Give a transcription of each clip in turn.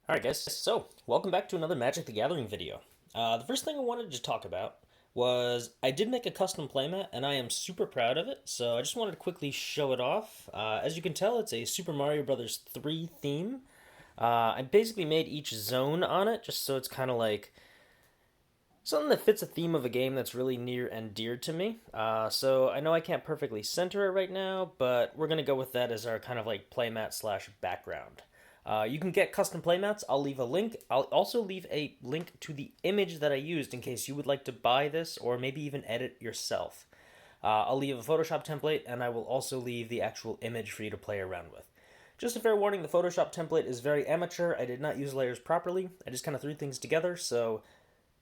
Alright guys, so welcome back to another Magic the Gathering video. The first thing I wanted to talk about was I did make a custom playmat and I am super proud of it, so I just wanted to quickly show it off. As you can tell, it's a Super Mario Bros. 3 theme. I basically made each zone on it just so it's kind of like something that fits a theme of a game that's really near and dear to me. So I know I can't perfectly center it right now, but we're going to go with that as our kind of like playmat slash background. You can get custom playmats. I'll leave a link. I'll also leave a link to the image that I used in case you would like to buy this or maybe even edit yourself. I'll leave a Photoshop template and I will also leave the actual image for you to play around with. Just a fair warning, the Photoshop template is very amateur. I did not use layers properly. I just kind of threw things together, so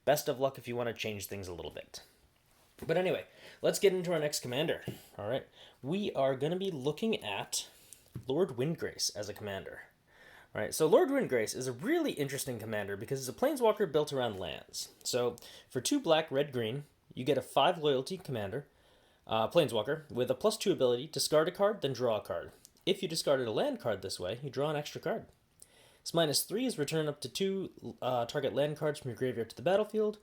best of luck if you want to change things a little bit. But anyway, let's get into our next commander. All right, we are going to be looking at Lord Windgrace as a commander. All right, so Lord Windgrace is a really interesting commander because it's a planeswalker built around lands. So for 2 black, red, green, you get a 5 loyalty commander, planeswalker, with a +2 ability, discard a card, then draw a card. If you discarded a land card this way, you draw an extra card. Its -3 is return up to 2 target land cards from your graveyard to the battlefield.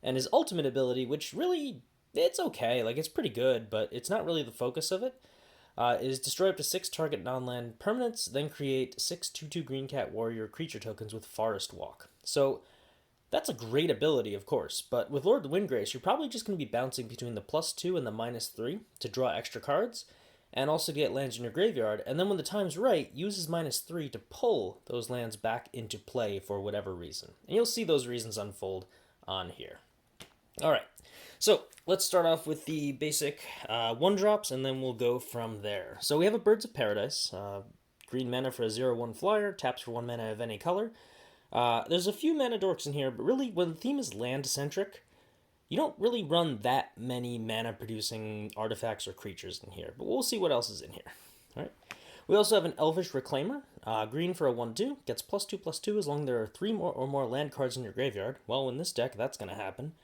And his ultimate ability, which really, it's okay, like it's pretty good, but it's not really the focus of it, is destroy up to 6 target non-land permanents, then create 6 2/2 green cat warrior creature tokens with Forest Walk. So that's a great ability, of course, but with Lord Windgrace, you're probably just going to be bouncing between the +2 and the -3 to draw extra cards, and also get lands in your graveyard, and then when the time's right, use his -3 to pull those lands back into play for whatever reason. And you'll see those reasons unfold on here. Alright, so let's start off with the basic 1-drops, and then we'll go from there. So we have a Birds of Paradise, green mana for a 0/1 flyer, taps for 1 mana of any color. There's a few mana dorks in here, but really, when the theme is land-centric, you don't really run that many mana-producing artifacts or creatures in here, but we'll see what else is in here. All right. We also have an Elvish Reclaimer, green for a 1/2, gets +2/+2 as long as there are 3 or more land cards in your graveyard. Well, in this deck, that's going to happen.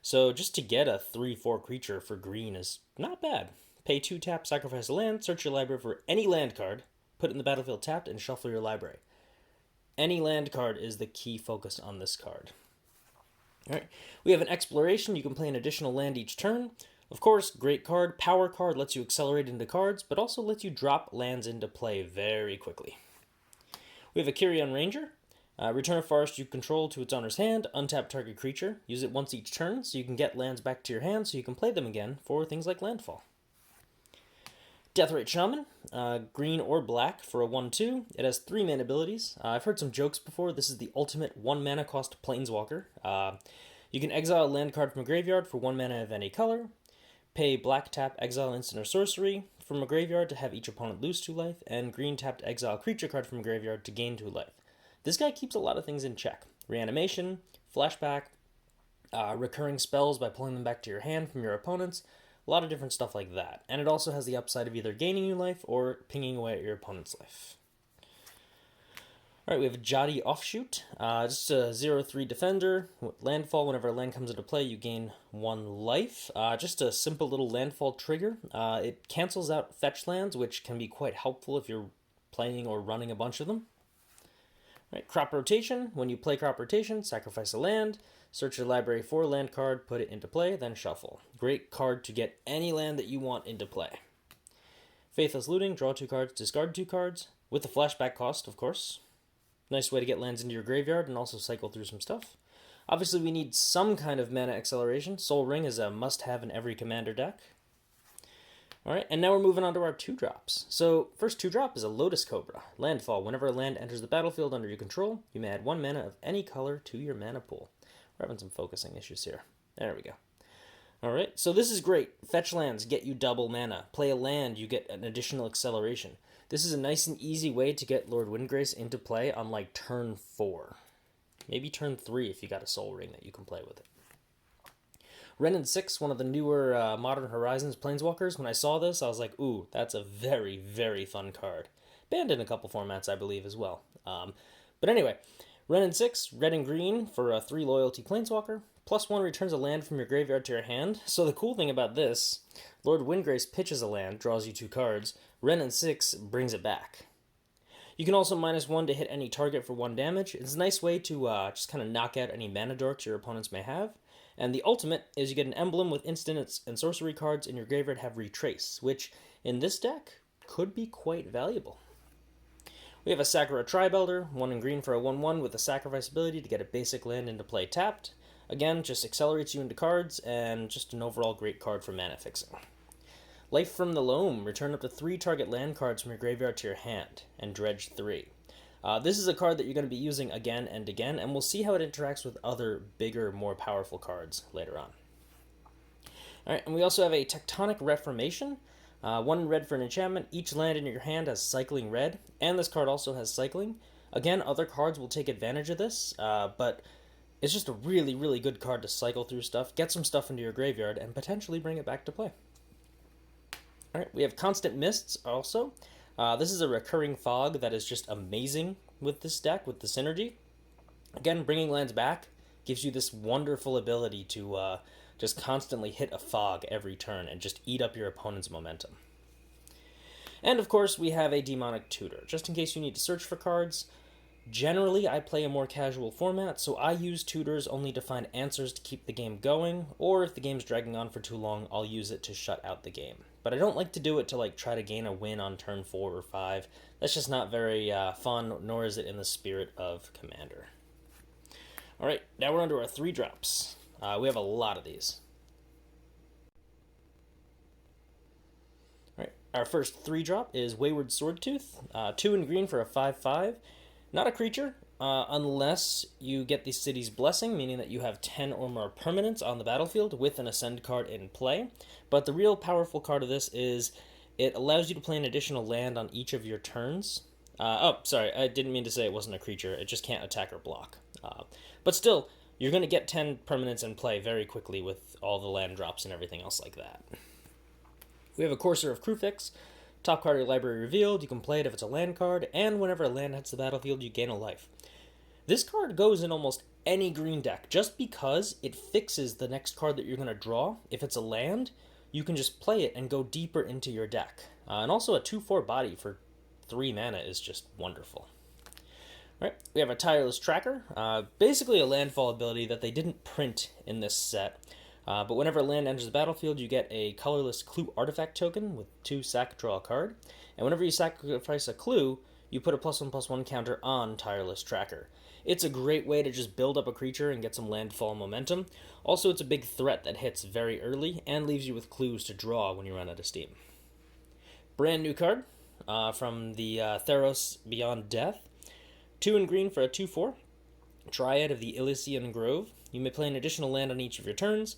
So just to get a 3/4 creature for green is not bad. Pay 2 tap, sacrifice a land, search your library for any land card, put it in the battlefield tapped, and shuffle your library. Any land card is the key focus on this card. Alright, we have an Exploration. You can play an additional land each turn. Of course, great card. Power card lets you accelerate into cards, but also lets you drop lands into play very quickly. We have a Kyrian Ranger. Return a forest you control to its owner's hand. Untap target creature. Use it once each turn so you can get lands back to your hand so you can play them again for things like landfall. Deathrite Shaman, green or black for a 1/2. It has 3 mana abilities. I've heard some jokes before. This is the ultimate 1 mana cost planeswalker. You can exile a land card from a graveyard for 1 mana of any color. Pay black tap, exile instant or sorcery from a graveyard to have each opponent lose 2 life, and green tap to exile a creature card from a graveyard to gain 2 life. This guy keeps a lot of things in check. Reanimation, flashback, recurring spells by pulling them back to your hand from your opponents. A lot of different stuff like that. And it also has the upside of either gaining new life or pinging away at your opponent's life. Alright, we have a Jati Offshoot. Just a 0/3 defender. Landfall, whenever a land comes into play, you gain 1 life. Just a simple little landfall trigger. It cancels out fetch lands, which can be quite helpful if you're playing or running a bunch of them. Right, Crop Rotation. When you play Crop Rotation, sacrifice a land, search your library for a land card, put it into play, then shuffle. Great card to get any land that you want into play. Faithless Looting. Draw 2 cards, discard 2 cards, with the flashback cost, of course. Nice way to get lands into your graveyard and also cycle through some stuff. Obviously, we need some kind of mana acceleration. Soul Ring is a must-have in every commander deck. Alright, and now we're moving on to our 2-drops. So, first 2-drop is a Lotus Cobra. Landfall. Whenever a land enters the battlefield under your control, you may add 1 mana of any color to your mana pool. We're having some focusing issues here. There we go. Alright, so this is great. Fetch lands get you double mana. Play a land, you get an additional acceleration. This is a nice and easy way to get Lord Windgrace into play on like turn 4. Maybe turn 3 if you got a Soul Ring that you can play with it. Wrenn and 6, one of the newer Modern Horizons Planeswalkers. When I saw this, I was like, ooh, that's a very, very fun card. Banned in a couple formats, I believe, as well. But anyway, Wrenn and 6, red and green for a 3 loyalty Planeswalker. +1 returns a land from your graveyard to your hand. So the cool thing about this, Lord Windgrace pitches a land, draws you 2 cards. Wrenn and 6 brings it back. You can also -1 to hit any target for 1 damage. It's a nice way to just kind of knock out any mana dorks your opponents may have. And the ultimate is you get an emblem with instant and sorcery cards in your graveyard have Retrace, which in this deck could be quite valuable. We have a Sakura Tribelder, 1 in green for a 1/1 with a sacrifice ability to get a basic land into play tapped. Again, just accelerates you into cards, and just an overall great card for mana fixing. Life from the Loam, return up to 3 target land cards from your graveyard to your hand, and dredge 3. This is a card that you're going to be using again and again, and we'll see how it interacts with other bigger, more powerful cards later on. Alright, and we also have a Tectonic Reformation. 1 red for an enchantment. Each land in your hand has cycling red, and this card also has cycling. Again, other cards will take advantage of this, but it's just a really, really good card to cycle through stuff, get some stuff into your graveyard, and potentially bring it back to play. Alright, we have Constant Mists also. This is a recurring fog that is just amazing with this deck, with the synergy. Again, bringing lands back gives you this wonderful ability to just constantly hit a fog every turn and just eat up your opponent's momentum. And of course, we have a Demonic Tutor, just in case you need to search for cards. Generally, I play a more casual format, so I use tutors only to find answers to keep the game going, or if the game's dragging on for too long, I'll use it to shut out the game. But I don't like to do it to try to gain a win on turn 4 or 5. That's just not very fun, nor is it in the spirit of Commander. Alright, now we're on to our 3 drops. We have a lot of these. Alright, our first 3 drop is Wayward Swordtooth, 2 in green for a 5/5. Not a creature, unless you get the City's Blessing, meaning that you have 10 or more permanents on the battlefield with an Ascend card in play. But the real powerful card of this is it allows you to play an additional land on each of your turns. Sorry, I didn't mean to say it wasn't a creature. It just can't attack or block. But still, you're going to get 10 permanents in play very quickly with all the land drops and everything else like that. We have a Courser of Kruphix. Top card of your library revealed, you can play it if it's a land card, and whenever a land hits the battlefield, you gain a life. This card goes in almost any green deck, just because it fixes the next card that you're going to draw. If it's a land, you can just play it and go deeper into your deck. And also a 2/4 body for 3 mana is just wonderful. All right, we have a Tireless Tracker, basically a landfall ability that they didn't print in this set. But whenever a land enters the battlefield, you get a colorless Clue artifact token with 2 sack, draw a card. And whenever you sacrifice a Clue, you put a +1/+1 counter on Tireless Tracker. It's a great way to just build up a creature and get some landfall momentum. Also, it's a big threat that hits very early and leaves you with clues to draw when you run out of steam. Brand new card from the Theros Beyond Death. 2 in green for a 2/4. Dryad of the Elysian Grove. You may play an additional land on each of your turns,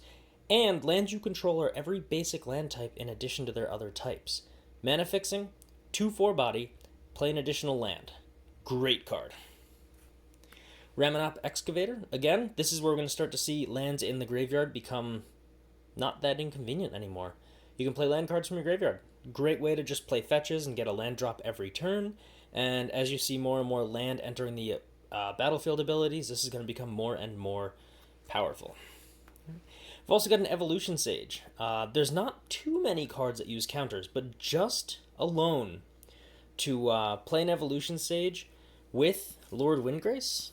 and lands you control are every basic land type in addition to their other types. Mana fixing, 2/4 body, play an additional land. Great card. Ramunap Excavator. Again, this is where we're going to start to see lands in the graveyard become not that inconvenient anymore. You can play land cards from your graveyard. Great way to just play fetches and get a land drop every turn, and as you see more and more land entering the battlefield abilities, this is going to become more and more powerful. We've also got an Evolution Sage. There's not too many cards that use counters, but just alone to play an Evolution Sage with Lord Windgrace,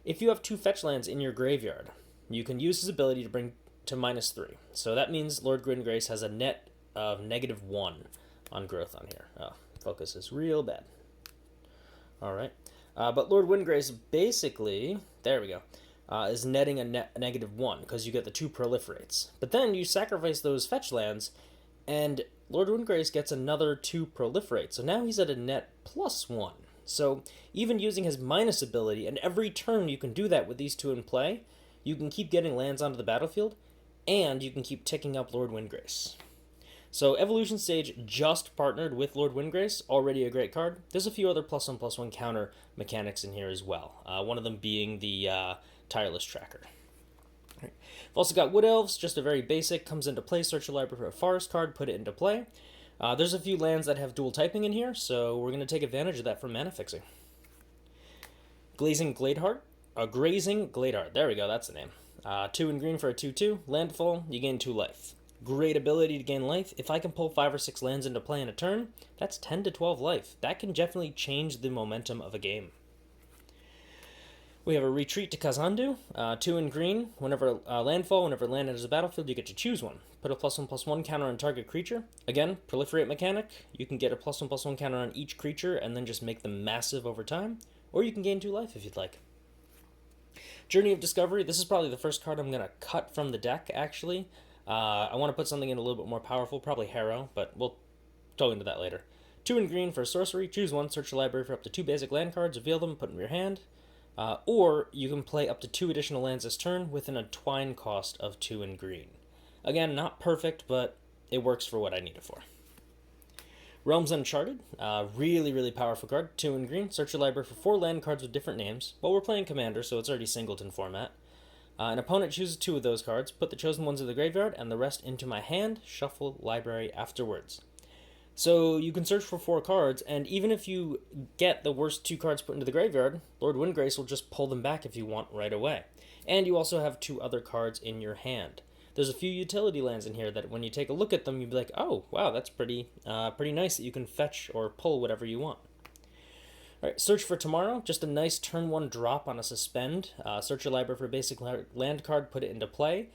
if you have 2 fetch lands in your graveyard, you can use his ability to bring to -3. So that means Lord Windgrace has a net of -1 on growth on here. Oh, focus is real bad. Alright. But Lord Windgrace basically, there we go, is netting a -1 because you get the 2 proliferates. But then you sacrifice those fetch lands, and Lord Windgrace gets another 2 proliferate. So now he's at a net +1. So even using his minus ability, and every turn you can do that with these 2 in play, you can keep getting lands onto the battlefield, and you can keep ticking up Lord Windgrace. So Evolution Sage just partnered with Lord Windgrace, already a great card. There's a few other +1/+1 counter mechanics in here as well, one of them being the Tireless Tracker. Right. We've also got Wood Elves, just a very basic, comes into play, search your library for a forest card, put it into play. There's a few lands that have dual typing in here, so we're going to take advantage of that for mana fixing. Grazing Gladeheart, there we go, that's the name. 2 in green for a 2/2, landfall, you gain 2 life. Great ability to gain life. If I can pull 5 or 6 lands into play in a turn, that's 10 to 12 life. That can definitely change the momentum of a game. We have a Retreat to Kazandu, 2 in green. Whenever landfall, whenever land enters the battlefield, you get to choose one. Put a +1/+1 counter on target creature. Again, proliferate mechanic. You can get a +1/+1 counter on each creature and then just make them massive over time. Or you can gain 2 life if you'd like. Journey of Discovery. This is probably the first card I'm going to cut from the deck, actually. I want to put something in a little bit more powerful, probably Harrow, but we'll go into that later. 2 in green for sorcery. Choose one, search the library for up to 2 basic land cards, reveal them, put them in your hand. Or you can play up to 2 additional lands this turn with an Entwine cost of 2 in green. Again, not perfect, but it works for what I need it for. Realms Uncharted, really, really powerful card. 2 in green. Search your library for 4 land cards with different names. Well, we're playing Commander, so it's already singleton format. An opponent chooses 2 of those cards, put the chosen ones in the graveyard, and the rest into my hand, shuffle library afterwards. So you can search for 4 cards, and even if you get the worst 2 cards put into the graveyard, Lord Windgrace will just pull them back if you want right away. And you also have 2 other cards in your hand. There's a few utility lands in here that when you take a look at them, you'll be like, oh, wow, that's pretty nice that you can fetch or pull whatever you want. All right, Search for Tomorrow, just a nice turn 1 drop on a suspend. Search your library for a basic land card, put it into play.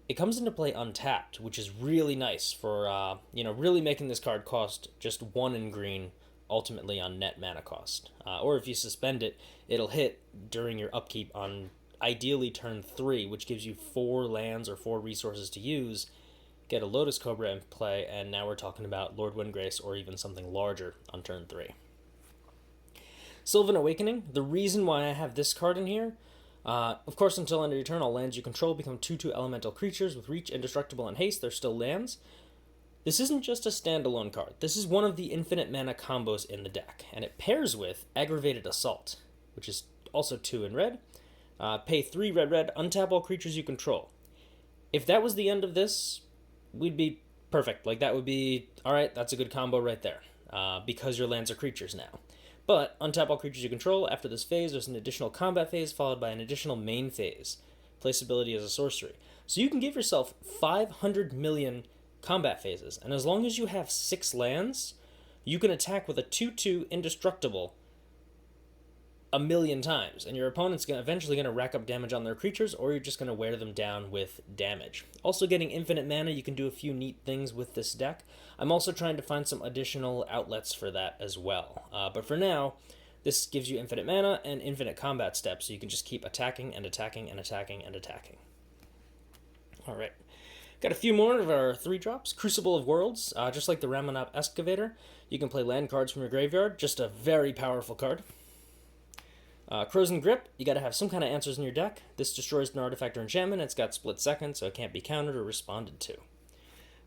It comes into play untapped, which is really nice for, really making this card cost just 1 in green, ultimately on net mana cost. Or if you suspend it, it'll hit during your upkeep on ideally turn 3, which gives you 4 lands or 4 resources to use. Get a Lotus Cobra in play, and now we're talking about Lord Windgrace or even something larger on turn 3. Sylvan Awakening, the reason why I have this card in here, of course, until end of your turn, all lands you control become 2/2 elemental creatures with reach, indestructible, and haste. They're still lands. This isn't just a standalone card. This is one of the infinite mana combos in the deck, and it pairs with Aggravated Assault, which is also 2 in red. Pay 3 red, untap all creatures you control. If that was the end of this, we'd be perfect. Like, that would be, alright, that's a good combo right there, because your lands are creatures now. But untap all creatures you control. After this phase, there's an additional combat phase followed by an additional main phase. Placeability as a sorcery. So you can give yourself 500 million combat phases, and as long as you have 6 lands, you can attack with a 2/2 indestructible a million times, and your opponent's eventually going to rack up damage on their creatures, or you're just going to wear them down with damage. Also, getting infinite mana, you can do a few neat things with this deck. I'm also trying to find some additional outlets for that as well. But for now, this gives you infinite mana and infinite combat steps, so you can just keep attacking and attacking and attacking and attacking. Alright. Got a few more of our 3-drops. Crucible of Worlds, just like the Ramanop Excavator. You can play land cards from your graveyard, just a very powerful card. Crows and Grip, you gotta have some kind of answers in your deck. This destroys an artifact or enchantment. It's got split second, so it can't be countered or responded to.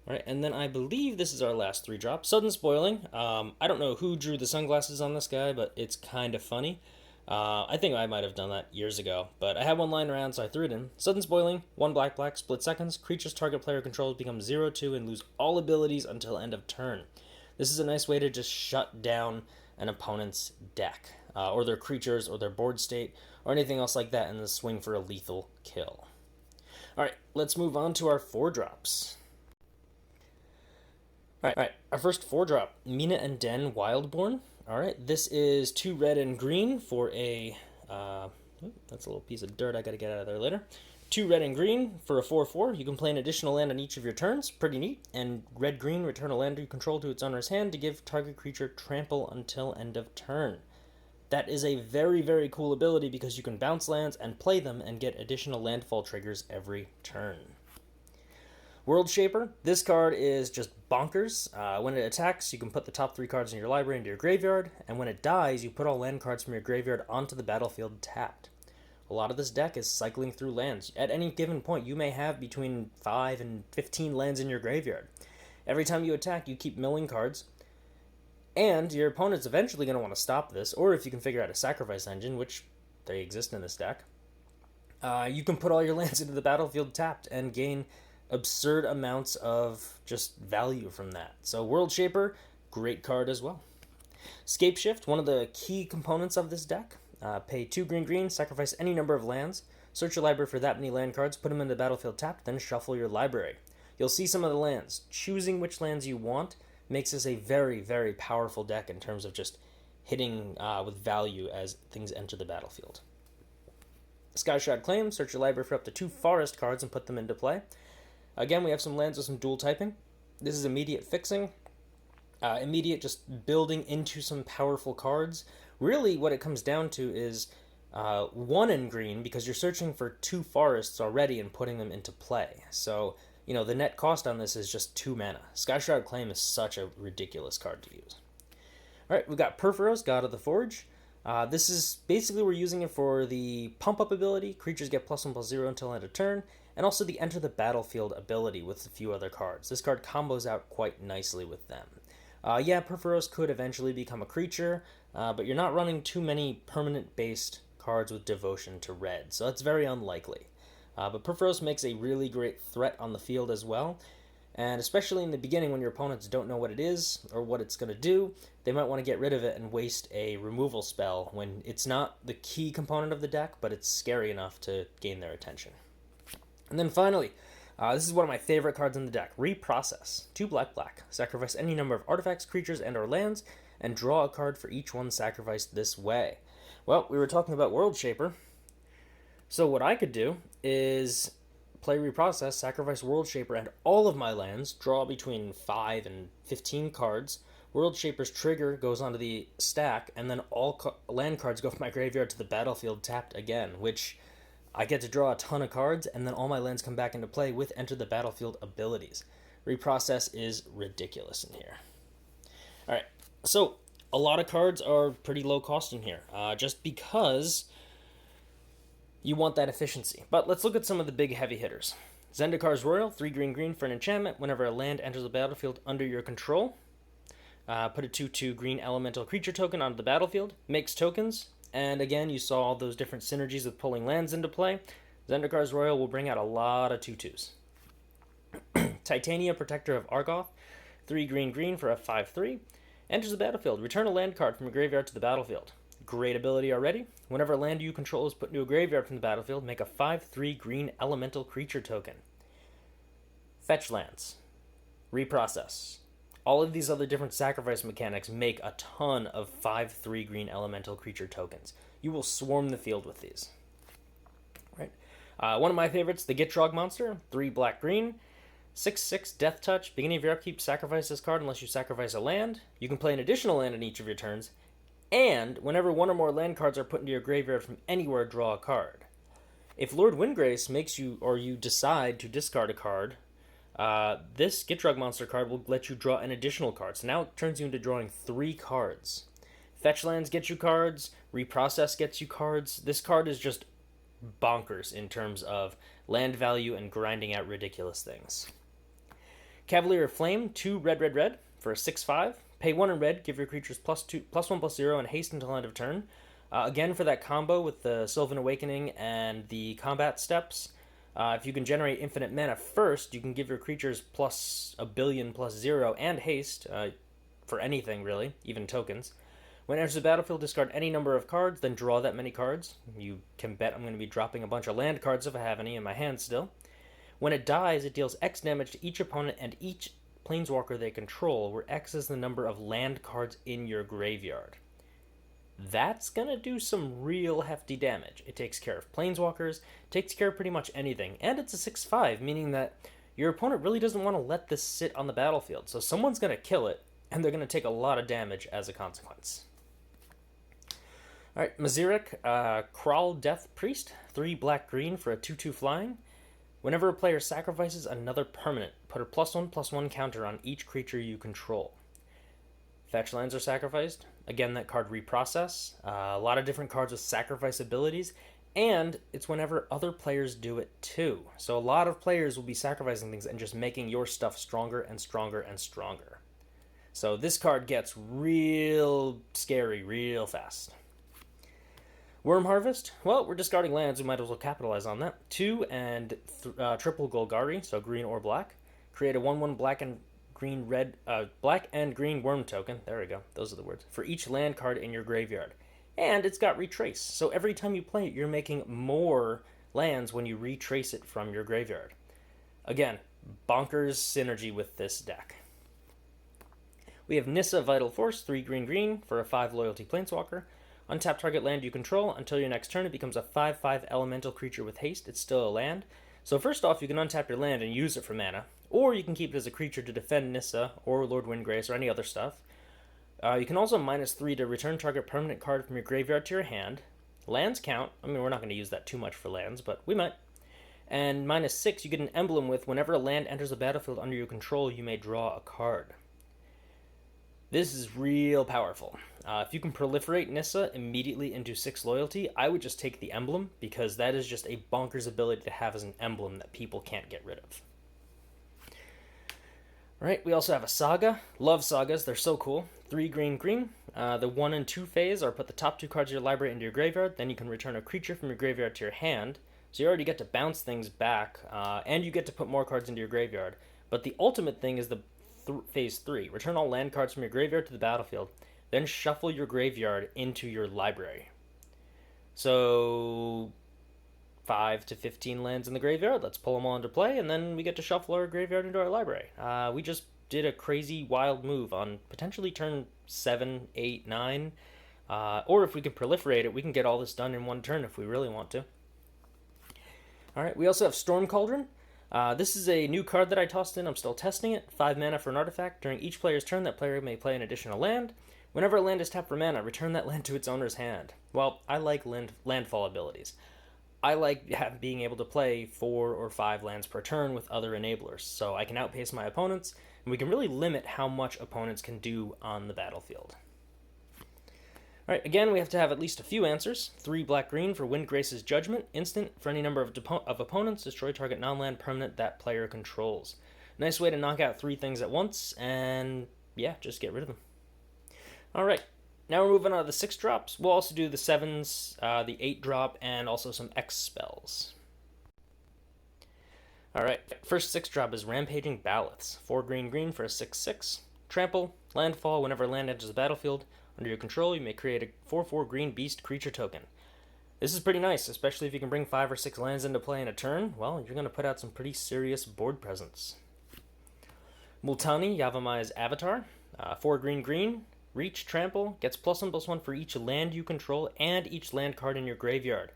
Alright, and then I believe this is our last 3-drop. Sudden Spoiling. I don't know who drew the sunglasses on this guy, but it's kind of funny. I think I might have done that years ago, but I had one lying around, so I threw it in. Sudden Spoiling, 1 black, split seconds. Creatures target player controls become 0/2 and lose all abilities until end of turn. This is a nice way to just shut down an opponent's deck, or their creatures, or their board state, or anything else like that in the swing for a lethal kill. Alright, let's move on to our 4-drops. Alright, our first 4-drop, Mina and Den Wildborn. Alright, this is 2 red and green for a, that's a little piece of dirt I gotta get out of there later. 2 red and green for a 4/4. You can play an additional land on each of your turns. Pretty neat. And red-green, return a land you control to its owner's hand to give target creature trample until end of turn. That is a very, very cool ability because you can bounce lands and play them and get additional landfall triggers every turn. World Shaper. This card is just bonkers. When it attacks, you can put the top 3 cards in your library into your graveyard, and when it dies, you put all land cards from your graveyard onto the battlefield tapped. A lot of this deck is cycling through lands. At any given point, you may have between 5 and 15 lands in your graveyard. Every time you attack, you keep milling cards, and your opponent's eventually going to want to stop this, or if you can figure out a sacrifice engine, which they exist in this deck, you can put all your lands into the battlefield tapped and gain absurd amounts of just value from that. So World Shaper, great card as well. Scape Shift, one of the key components of this deck. Pay 2 green, sacrifice any number of lands, search your library for that many land cards, put them in the battlefield tapped, then shuffle your library. you'll see some of the lands. Choosing which lands you want makes this a very, very powerful deck in terms of just hitting with value as things enter the battlefield. Skyshroud Claim, search your library for up to 2 forest cards and put them into play. Again, we have some lands with some dual typing. This is immediate fixing. Immediate just building into some powerful cards. Really, what it comes down to is 1 in green, because you're searching for 2 forests already and putting them into play. So, the net cost on this is just 2 mana. Skyshroud Claim is such a ridiculous card to use. Alright, we've got Perforos, God of the Forge. This is basically, we're using it for the pump up ability, creatures get +1/+0 until end of turn, and also the enter the battlefield ability with a few other cards. This card combos out quite nicely with them. Perforos could eventually become a creature, but you're not running too many permanent based cards with devotion to red, so that's very unlikely. But Perforos makes a really great threat on the field as well, and especially in the beginning when your opponents don't know what it is or what it's going to do, they might want to get rid of it and waste a removal spell when it's not the key component of the deck, but it's scary enough to gain their attention. And then finally, this is one of my favorite cards in the deck, Reprocess. 2 black. Sacrifice any number of artifacts, creatures, and or lands, and draw a card for each one sacrificed this way. Well, we were talking about World Shaper, so what I could do is play Reprocess, sacrifice World Shaper and all of my lands, draw between 5 and 15 cards. World Shaper's trigger goes onto the stack, and then all land cards go from my graveyard to the battlefield tapped again, which I get to draw a ton of cards, and then all my lands come back into play with enter the battlefield abilities. Reprocess is ridiculous in here. Alright, so a lot of cards are pretty low cost in here, just because you want that efficiency. But let's look at some of the big heavy hitters. Zendikar Royal, 3 green for an enchantment. Whenever a land enters the battlefield under your control, put a 2/2 green elemental creature token onto the battlefield. Makes tokens, and again, you saw all those different synergies with pulling lands into play. Zendikar Royal will bring out a lot of 2/2s. Titania, Protector of Argoth, 3 green for a 5/3. Enters the battlefield. Return a land card from a graveyard to the battlefield. Great ability already. Whenever a land you control is put into a graveyard from the battlefield, make a 5/3 green elemental creature token. Fetch lands. Reprocess. All of these other different sacrifice mechanics make a ton of 5/3 green elemental creature tokens. You will swarm the field with these. Right. One of my favorites, the Gitrog monster, 3 black-green, 6/6 Death Touch. Beginning of your upkeep, sacrifice this card unless you sacrifice a land. You can play an additional land in each of your turns, and whenever 1 or more land cards are put into your graveyard from anywhere, draw a card. If Lord Windgrace makes you, or you decide to discard a card, this Gitrog monster card will let you draw an additional card. So now it turns you into drawing 3 cards. Fetch lands get you cards. Reprocess gets you cards. This card is just bonkers in terms of land value and grinding out ridiculous things. Cavalier of Flame, 2 red for a 6/5. Pay 1 in red, give your creatures +1/+0 and haste until end of turn. Again, for that combo with the Sylvan Awakening and the combat steps, if you can generate infinite mana first, you can give your creatures +1,000,000,000+0 and haste, for anything really, even tokens. When it enters the battlefield, discard any number of cards, then draw that many cards. You can bet I'm going to be dropping a bunch of land cards if I have any in my hand still. When it dies, it deals X damage to each opponent and each planeswalker they control, where X is the number of land cards in your graveyard. That's gonna do some real hefty damage. It takes care of planeswalkers, takes care of pretty much anything, and it's a 6/5, meaning that your opponent really doesn't want to let this sit on the battlefield, so someone's gonna kill it, and they're gonna take a lot of damage as a consequence. Alright, Mazirek, Crawl Death Priest, 3 black-green for a 2/2 flying. Whenever a player sacrifices another permanent, put a +1/+1 counter on each creature you control. Fetch lands are sacrificed. Again, that card Reprocess. A lot of different cards with sacrifice abilities, and it's whenever other players do it too. So a lot of players will be sacrificing things and just making your stuff stronger and stronger and stronger. So this card gets real scary real fast. Worm Harvest, well, we're discarding lands, we might as well capitalize on that. 2 and triple Golgari, so green or black. Create a 1/1 black and green worm token, there we go, those are the words, for each land card in your graveyard. And it's got Retrace, so every time you play it, you're making more lands when you retrace it from your graveyard. Again, bonkers synergy with this deck. We have Nissa Vital Force, 3 green green for a 5 loyalty planeswalker. Untap target land you control. Until your next turn, it becomes a 5/5 elemental creature with haste. It's still a land. So first off, you can untap your land and use it for mana, or you can keep it as a creature to defend Nissa or Lord Windgrace or any other stuff. You can also -3 to return target permanent card from your graveyard to your hand. Lands count. I mean, we're not going to use that too much for lands, but we might. And -6, you get an emblem with whenever a land enters the battlefield under your control, you may draw a card. This is real powerful. If you can proliferate Nissa immediately into 6 loyalty, I would just take the emblem, because that is just a bonkers ability to have as an emblem that people can't get rid of. Alright, we also have a Saga. Love Sagas, they're so cool. 3 green green. The 1 and 2 phase are put the top 2 cards of your library into your graveyard, then you can return a creature from your graveyard to your hand. So you already get to bounce things back, and you get to put more cards into your graveyard. But the ultimate thing is the phase 3. Return all land cards from your graveyard to the battlefield, then shuffle your graveyard into your library. So 5 to 15 lands in the graveyard, let's pull them all into play, and then we get to shuffle our graveyard into our library. We just did a crazy wild move on potentially turn 7, 8, 9, or if we can proliferate it, we can get all this done in one turn if we really want to. Alright, we also have Storm Cauldron. This is a new card that I tossed in. I'm still testing it. 5 mana for an artifact. During each player's turn, that player may play an additional land. Whenever a land is tapped for mana, return that land to its owner's hand. Well, I like landfall abilities. I like being able to play 4 or 5 lands per turn with other enablers, so I can outpace my opponents, and we can really limit how much opponents can do on the battlefield. Alright, again, we have to have at least a few answers. 3 black-green for Windgrace's Judgment. Instant, for any number of opponents, destroy target non-land permanent that player controls. Nice way to knock out 3 things at once, and yeah, just get rid of them. Alright, now we're moving on to the 6 drops. We'll also do the 7s, the 8 drop, and also some X spells. Alright, first 6 drop is Rampaging Baloths. 4 green green for a 6/6. Trample, landfall, whenever land enters the battlefield. Under your control, you may create a 4/4 green beast creature token. This is pretty nice, especially if you can bring 5 or 6 lands into play in a turn. Well, you're going to put out some pretty serious board presence. Multani Yavimai's Avatar. 4 green green, reach, trample, gets +1/+1 for each land you control and each land card in your graveyard.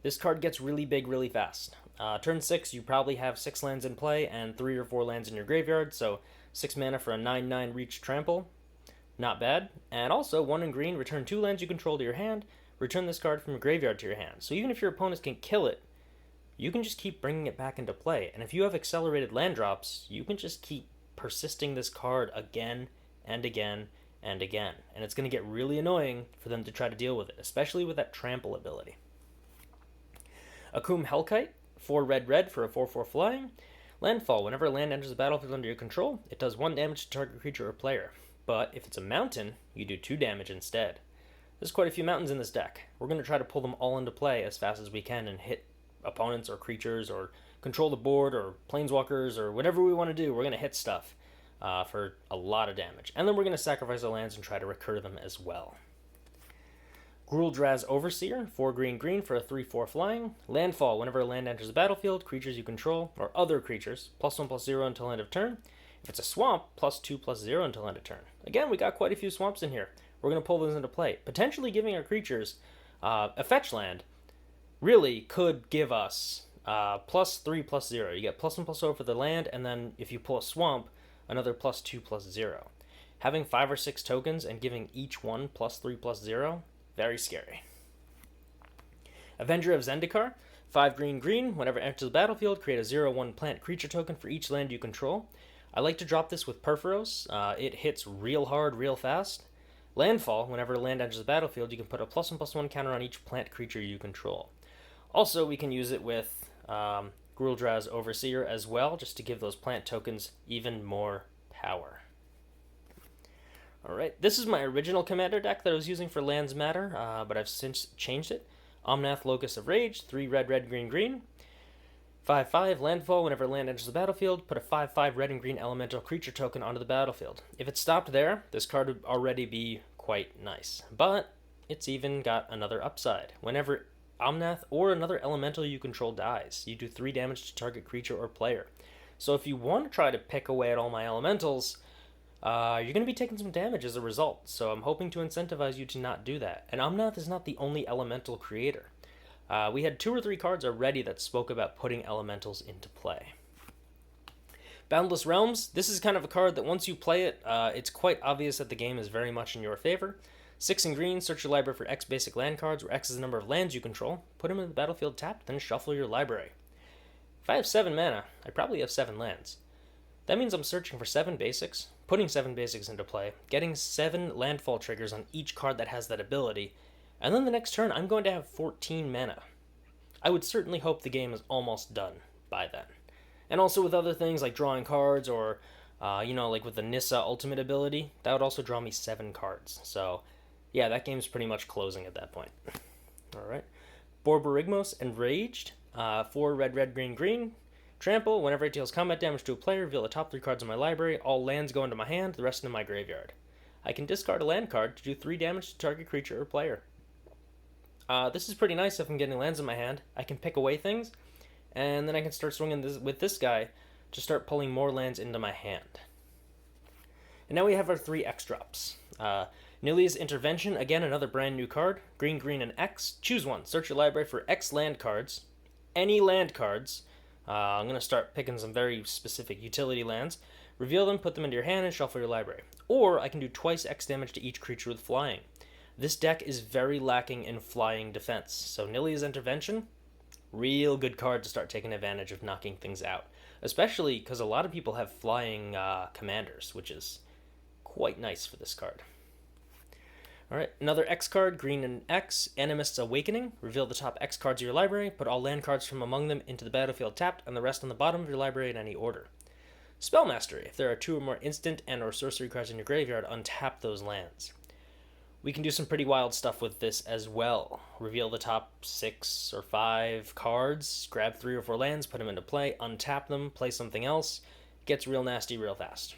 This card gets really big really fast. Turn 6, you probably have 6 lands in play and 3 or 4 lands in your graveyard, so 6 mana for a 9/9 reach trample. Not bad. And also, 1 in green, return 2 lands you control to your hand, return this card from your graveyard to your hand. So even if your opponents can kill it, you can just keep bringing it back into play. And if you have accelerated land drops, you can just keep persisting this card again and again and again. And it's going to get really annoying for them to try to deal with it, especially with that trample ability. Akum Hellkite, 4 red for a 4/4 flying. Landfall, whenever a land enters the battlefield under your control, it does 1 damage to target creature or player. But if it's a mountain, you do 2 damage instead. There's quite a few mountains in this deck. We're going to try to pull them all into play as fast as we can and hit opponents or creatures or control the board or planeswalkers or whatever we want to do. We're going to hit stuff for a lot of damage. And then we're going to sacrifice our lands and try to recur them as well. Gruuldraz Overseer, 4 green green for a 3/4 flying. Landfall, whenever a land enters the battlefield, creatures you control, or other creatures, +1/+0 until end of turn. If it's a swamp, +2/+0 until end of turn. Again, we got quite a few swamps in here. We're going to pull those into play. Potentially giving our creatures a fetch land really could give us +3/+0. You get +1/+0 for the land, and then if you pull a swamp, another +2/+0. Having 5 or 6 tokens and giving each one +3/+0, very scary. Avenger of Zendikar, 5 green green. Whenever it enters the battlefield, create a 0/1 plant creature token for each land you control. I like to drop this with Perforos. It hits real hard, real fast. Landfall, whenever a land enters the battlefield, you can put a +1/+1 counter on each plant creature you control. Also, we can use it with Gruuldraz Overseer as well, just to give those plant tokens even more power. Alright, this is my original commander deck that I was using for Lands Matter, but I've since changed it. Omnath Locus of Rage, 3 red green. 5/5, landfall, whenever land enters the battlefield, put a 5/5 red and green elemental creature token onto the battlefield. If it stopped there, this card would already be quite nice. But it's even got another upside. Whenever Omnath or another elemental you control dies, you do 3 damage to target creature or player. So if you want to try to pick away at all my elementals, you're going to be taking some damage as a result. So I'm hoping to incentivize you to not do that. And Omnath is not the only elemental creator. We had 2 or 3 cards already that spoke about putting elementals into play. Boundless Realms, this is kind of a card that once you play it, it's quite obvious that the game is very much in your favor. 6 in green, search your library for X basic land cards, where X is the number of lands you control. Put them in the battlefield tapped, then shuffle your library. If I have 7 mana, I probably have 7 lands. That means I'm searching for 7 basics, putting 7 basics into play, getting 7 landfall triggers on each card that has that ability, and then the next turn I'm going to have 14 mana. I would certainly hope the game is almost done by then. And also with other things like drawing cards or, like with the Nissa ultimate ability, that would also draw me 7 cards. So, yeah, that game's pretty much closing at that point. Alright. Borborygmos Enraged. 4 red, red, green, green. Trample. Whenever it deals combat damage to a player, reveal the top 3 cards in my library. All lands go into my hand, the rest into my graveyard. I can discard a land card to do 3 damage to target creature or player. This is pretty nice if I'm getting lands in my hand. I can pick away things, and then I can start swinging with this guy to start pulling more lands into my hand. And now we have our 3 X drops. Nilia's Intervention, again another brand new card. Green, green, and X. Choose one. Search your library for X land cards. Any land cards. I'm going to start picking some very specific utility lands. Reveal them, put them into your hand, and shuffle your library. Or I can do twice X damage to each creature with flying. This deck is very lacking in flying defense, so Nilia's Intervention, real good card to start taking advantage of knocking things out. Especially because a lot of people have flying commanders, which is quite nice for this card. Alright, another X card, green and X, Animist's Awakening. Reveal the top X cards of your library, put all land cards from among them into the battlefield tapped, and the rest on the bottom of your library in any order. Spell Mastery. If there are 2 or more instant and or sorcery cards in your graveyard, untap those lands. We can do some pretty wild stuff with this as well. Reveal the top 6 or 5 cards, grab 3 or 4 lands, put them into play, untap them, play something else. It gets real nasty real fast.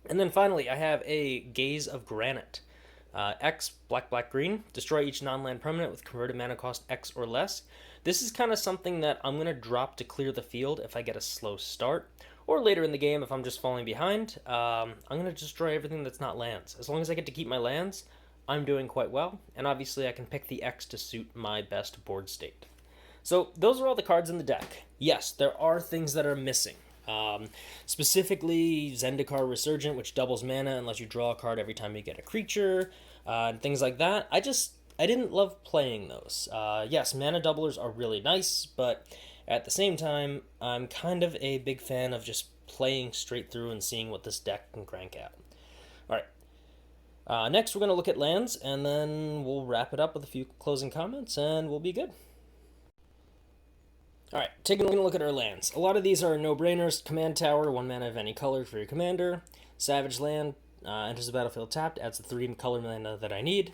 And then finally, I have a Gaze of Granite. X, black, black, green. Destroy each non-land permanent with converted mana cost X or less. This is kind of something that I'm going to drop to clear the field if I get a slow start. Or later in the game if I'm just falling behind. I'm going to destroy everything that's not lands. As long as I get to keep my lands, I'm doing quite well, and obviously I can pick the X to suit my best board state. So those are all the cards in the deck. Yes, there are things that are missing. Specifically, Zendikar Resurgent, which doubles mana unless you draw a card every time you get a creature, and things like that. I didn't love playing those. Yes, mana doublers are really nice, but at the same time, I'm kind of a big fan of just playing straight through and seeing what this deck can crank out. Alright. Next, we're going to look at lands, and then we'll wrap it up with a few closing comments, and we'll be good. Alright, taking a look at our lands. A lot of these are no-brainers. Command Tower, 1 mana of any color for your commander. Savage Land, enters the battlefield tapped, adds the 3 color mana that I need.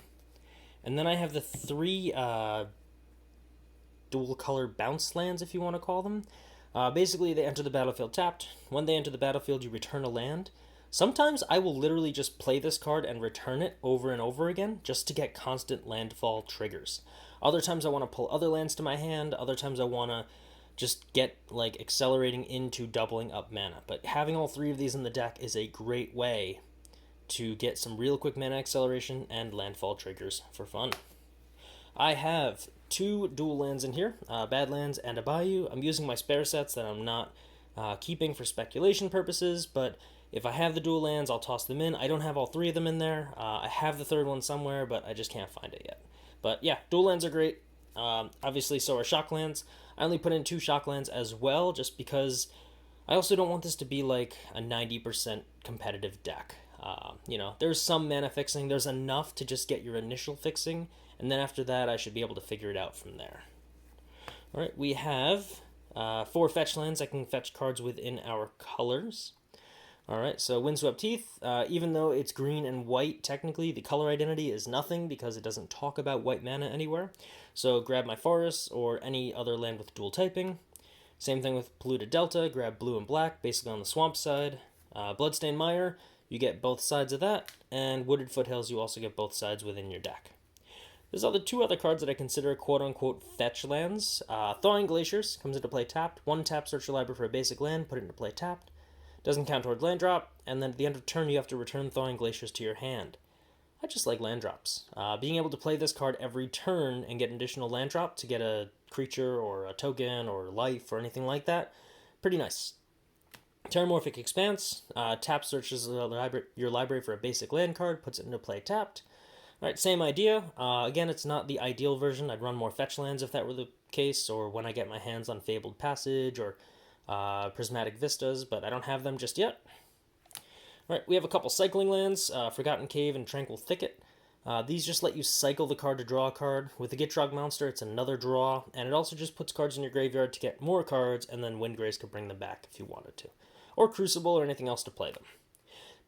And then I have the 3 dual-color bounce lands, if you want to call them. Basically, they enter the battlefield tapped. When they enter the battlefield, you return a land. Sometimes I will literally just play this card and return it over and over again just to get constant landfall triggers. Other times I want to pull other lands to my hand. Other times I want to just get accelerating into doubling up mana. But having all 3 of these in the deck is a great way to get some real quick mana acceleration and landfall triggers for fun. I have 2 dual lands in here, Badlands and a Bayou. I'm using my spare sets that I'm not keeping for speculation purposes, but if I have the dual lands, I'll toss them in. I don't have all 3 of them in there. I have the 3rd one somewhere, but I just can't find it yet. But yeah, dual lands are great. Obviously, so are shock lands. I only put in 2 shock lands as well, just because I also don't want this to be like a 90% competitive deck. There's some mana fixing. There's enough to just get your initial fixing, and then after that, I should be able to figure it out from there. All right, we have 4 fetch lands. I can fetch cards within our colors. Alright, so Windswept Heath, even though it's green and white, technically the color identity is nothing because it doesn't talk about white mana anywhere. So grab my forests or any other land with dual typing. Same thing with Polluted Delta, grab blue and black, basically on the swamp side. Bloodstained Mire, you get both sides of that. And Wooded Foothills, you also get both sides within your deck. There's two other cards that I consider quote-unquote fetch lands. Thawing Glaciers comes into play tapped. One tap, search your library for a basic land, put it into play tapped. Doesn't count towards land drop, and then at the end of turn you have to return Thawing Glaciers to your hand. I just like land drops. Being able to play this card every turn and get an additional land drop to get a creature or a token or life or anything like that, pretty nice. Terramorphic Expanse, tap searches your library for a basic land card, puts it into play tapped. Alright, same idea. Again, it's not the ideal version. I'd run more fetch lands if that were the case, or when I get my hands on Fabled Passage or Prismatic Vistas, but I don't have them just yet. Alright, we have a couple cycling lands, Forgotten Cave and Tranquil Thicket. These just let you cycle the card to draw a card. With the Gitrog Monster, it's another draw, and it also just puts cards in your graveyard to get more cards, and then Windgrace could bring them back if you wanted to. Or Crucible or anything else to play them.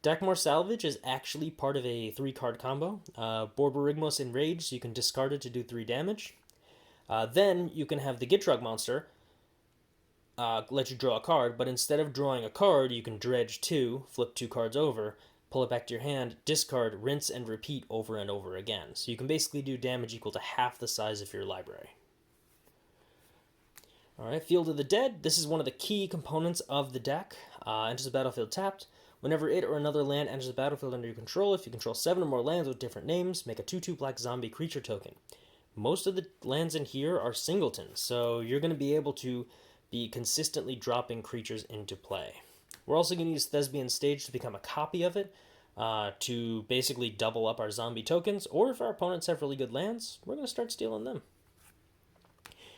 Dakmor Salvage is actually part of a 3-card combo. Borborygmos Enraged, so you can discard it to do 3 damage. Then you can have the Gitrog Monster let you draw a card, but instead of drawing a card, you can dredge 2, flip 2 cards over, pull it back to your hand, discard, rinse, and repeat over and over again. So you can basically do damage equal to half the size of your library. Alright, Field of the Dead. This is one of the key components of the deck. Enters the battlefield tapped. Whenever it or another land enters the battlefield under your control, if you control 7 or more lands with different names, make a 2/2 black zombie creature token. Most of the lands in here are singletons, so you're going to be able to be consistently dropping creatures into play. We're also going to use Thespian Stage to become a copy of it, to basically double up our zombie tokens, or if our opponents have really good lands, we're going to start stealing them.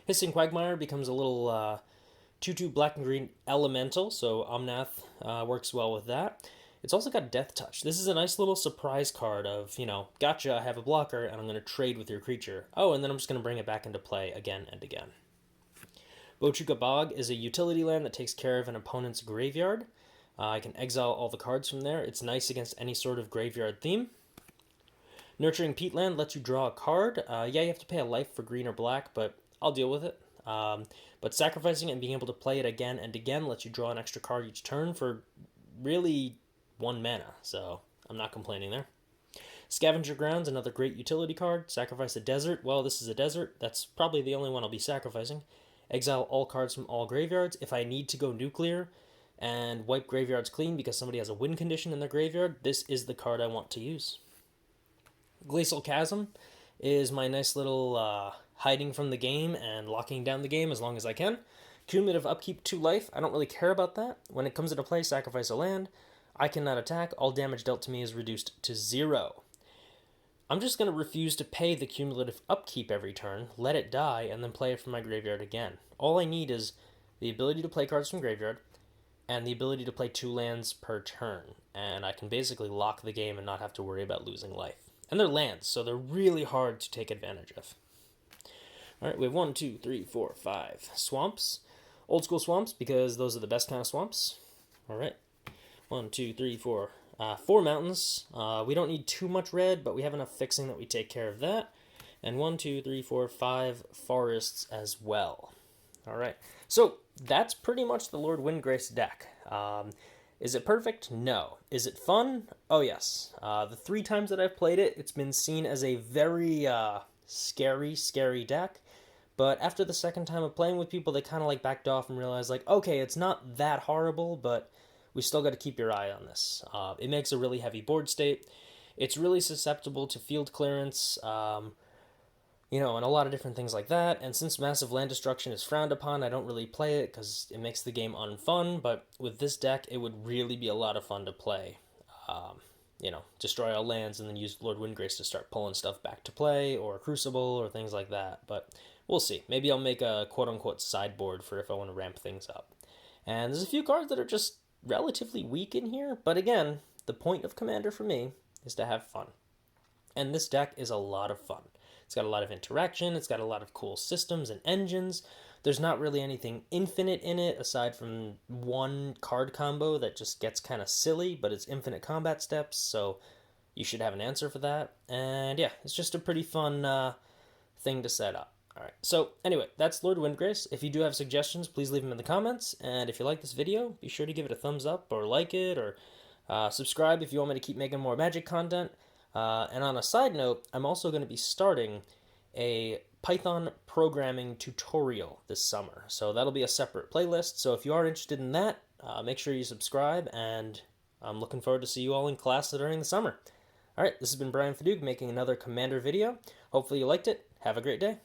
Hissing Quagmire becomes a little 2/2 black and green elemental, so Omnath works well with that. It's also got Death Touch. This is a nice little surprise card of, gotcha, I have a blocker, and I'm going to trade with your creature. Oh, and then I'm just going to bring it back into play again and again. Bochuka Bog is a utility land that takes care of an opponent's graveyard. I can exile all the cards from there. It's nice against any sort of graveyard theme. Nurturing Peatland lets you draw a card. Yeah, you have to pay a life for green or black, but I'll deal with it. But sacrificing it and being able to play it again and again lets you draw an extra card each turn for really 1 mana, so I'm not complaining there. Scavenger Grounds, another great utility card. Sacrifice a desert. Well, this is a desert. That's probably the only one I'll be sacrificing. Exile all cards from all graveyards. If I need to go nuclear and wipe graveyards clean because somebody has a win condition in their graveyard, this is the card I want to use. Glacial Chasm is my nice little hiding from the game and locking down the game as long as I can. Cumulative upkeep 2 life. I don't really care about that. When it comes into play, sacrifice a land. I cannot attack. All damage dealt to me is reduced to 0. I'm just going to refuse to pay the cumulative upkeep every turn, let it die, and then play it from my graveyard again. All I need is the ability to play cards from graveyard and the ability to play 2 lands per turn. And I can basically lock the game and not have to worry about losing life. And they're lands, so they're really hard to take advantage of. Alright, we have 1, 2, 3, 4, 5 swamps. Old school swamps, because those are the best kind of swamps. Alright, 1, 2, 3, 4. 4 mountains. We don't need too much red, but we have enough fixing that we take care of that. And 1, 2, 3, 4, 5 forests as well. Alright, so that's pretty much the Lord Windgrace deck. Is it perfect? No. Is it fun? Oh yes. The 3 times that I've played it, it's been seen as a very scary deck. But after the second time of playing with people, they kind of backed off and realized okay, it's not that horrible, but we still got to keep your eye on this. It makes a really heavy board state. It's really susceptible to field clearance, and a lot of different things like that. And since massive land destruction is frowned upon, I don't really play it because it makes the game unfun. But with this deck, it would really be a lot of fun to play. Destroy all lands and then use Lord Windgrace to start pulling stuff back to play, or Crucible, or things like that. But we'll see. Maybe I'll make a quote-unquote sideboard for if I want to ramp things up. And there's a few cards that are just relatively weak in here, but again, the point of Commander for me is to have fun. And this deck is a lot of fun. It's got a lot of interaction, it's got a lot of cool systems and engines. There's not really anything infinite in it aside from 1 card combo that just gets kind of silly, but it's infinite combat steps, so you should have an answer for that. And yeah, it's just a pretty fun thing to set up. Alright, so anyway, that's Lord Windgrace. If you do have suggestions, please leave them in the comments. And if you like this video, be sure to give it a thumbs up or like it, or subscribe if you want me to keep making more Magic content. And on a side note, I'm also going to be starting a Python programming tutorial this summer. So that'll be a separate playlist. So if you are interested in that, make sure you subscribe, and I'm looking forward to see you all in class during the summer. All right, this has been Brian Fadoug making another Commander video. Hopefully you liked it. Have a great day.